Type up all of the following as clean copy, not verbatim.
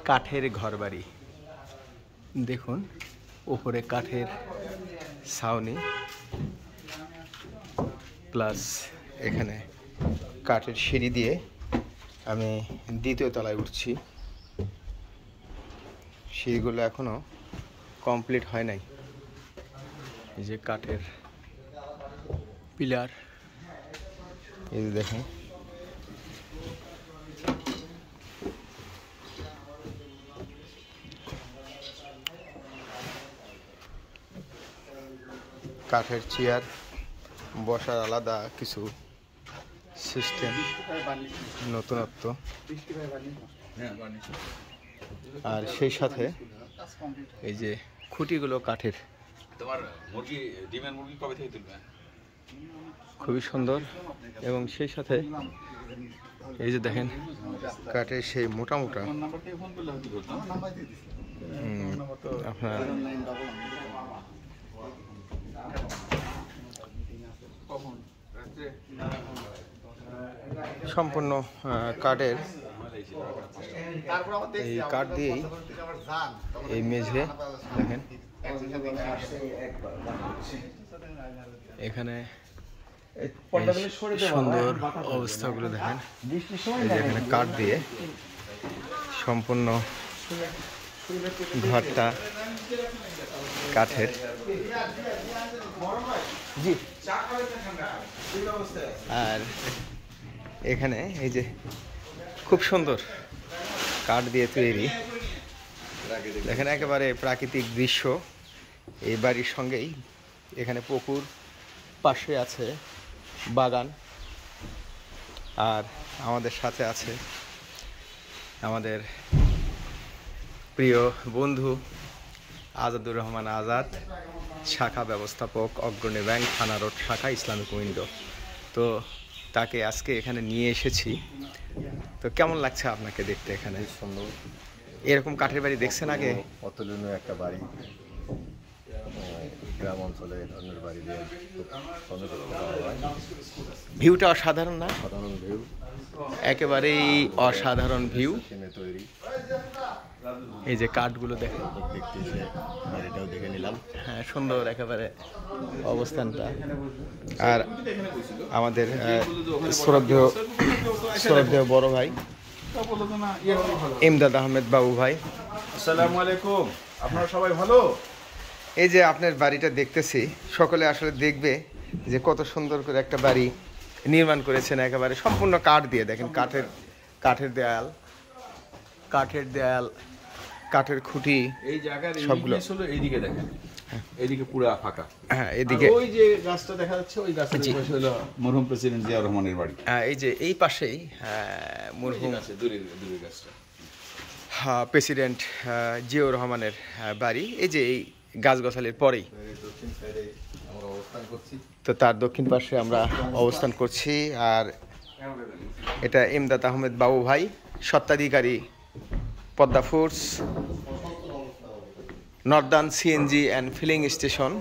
কাঠের ঘরবাড়ি দেখুন, উপরে কাঠের ছাউনি প্লাস এখানে কাঠের সিঁড়ি দিয়ে আমি দ্বিতীয় তলায় উঠছি। সিঁড়িগুলো এখনো কমপ্লিট হয় নাই। এই যে কাঠের পিলার, এই যে দেখুন কাঠের চেয়ার, বসার আলাদা কিছু সিস্টেম, নতুনত্ব। আর সেই সাথে এই যে খুঁটিগুলো কাঠের, খুবই সুন্দর। এবং সেই সাথে এই যে দেখেন কাঠের সেই মোটা মোটা আপনার সম্পূর্ণ কাঠের, এই কাঠ দিয়েই এই মেঝে দেখেন। এখানে সুন্দর অবস্থাগুলো দেখেন। এই যে এখানে কাঠ দিয়ে সম্পূর্ণ ঘরটা কাঠের। আর এখানে এই যে খুব সুন্দর কাঠ দিয়ে তৈরি, দেখেন একেবারে প্রাকৃতিক দৃশ্য। এই বাড়ির সঙ্গেই এখানে পুকুর, পাশে আছে বাগান, আর আমাদের সাথে আছে আমাদের প্রিয় বন্ধু আজাদুর রহমান আজাদ, শাখা ব্যবস্থাপক, অগ্রণী ব্যাংক, থানা রোড শাখা, ইসলামিক উইন্ডো। তো তাকে আজকে এখানে নিয়ে এসেছি। তো কেমন লাগছে আপনাকে দেখতে? এখানে সুন্দর এরকম কাঠের বাড়ি দেখছেন আগে? অতুলনীয় একটা বাড়ি, গ্রাম অঞ্চলে ধরনের বাড়ি দিয়ে ভিউটা অসাধারণ না? সাধারণ ভিউ, একেবারেই অসাধারণ ভিউ তৈরি। এই যে কাঠগুলো দেখেন, দেখতে এসে বাড়িটাও দেখে নিলাম। হ্যাঁ, সুন্দর একেবারে অবস্থানটা। আর আমাদের শ্রদ্ধেয় বড় ভাই ইমদাদ আহমেদ বাবু ভাই, আসসালামু আলাইকুম। আপনারা সবাই ভালো? এই যে আপনার বাড়িটা দেখতেছি, সকলে আসলে দেখবে যে কত সুন্দর করে একটা বাড়ি নির্মাণ করেছেন, একেবারে সম্পূর্ণ কাঠ দিয়ে। দেখেন কাঠের দেয়াল, কাঠের খুঁটি, এই জায়গার সবগুলো হলো এইদিকে দেখেন, এইদিকে পুরো ফাঁকা। হ্যাঁ, এদিকে ওই যে গাছটা দেখা যাচ্ছে, ওই গাছের পাশে হলো মরহুম প্রেসিডেন্ট জিয়াউর রহমানের বাড়ি। এই যে এই পাশেই মরহুম দূরের গাছটা প্রেসিডেন্ট জিয়াউর রহমানের বাড়ি। এই যে এই গাছগাছালির পরেই দক্ষিণ সাইডে আমরা অবস্থান করছি। তো তার দক্ষিণ পাশে আমরা অবস্থান করছি। আর এটা ইমদাদ আহমেদ বাবু ভাই, স্বত্বাধিকারী Padma foods, Northern CNG and filling station,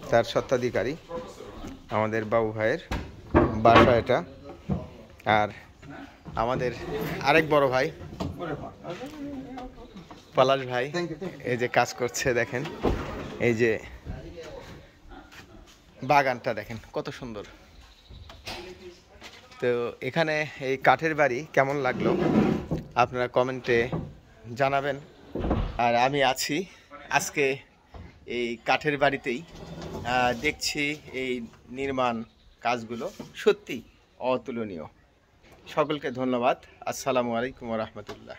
তার স্বত্বাধিকারী আমাদের বাবু ভাইয়ের বাসা এটা। আর আমাদের আরেক বড় ভাই পলাশ ভাই এই যে কাজ করছে, দেখেন এই যে বাগানটা দেখেন কত সুন্দর। তো এখানে এই কাঠের বাড়ি কেমন লাগলো আপনারা কমেন্টে জানাবেন। আর আমি আছি আজকে এই কাঠের বাড়িতেই, দেখছি এই নির্মাণ কাজগুলো সত্যি অতুলনীয়। সকলকে ধন্যবাদ। আসসালামু আলাইকুম ওয়া রাহমাতুল্লাহ।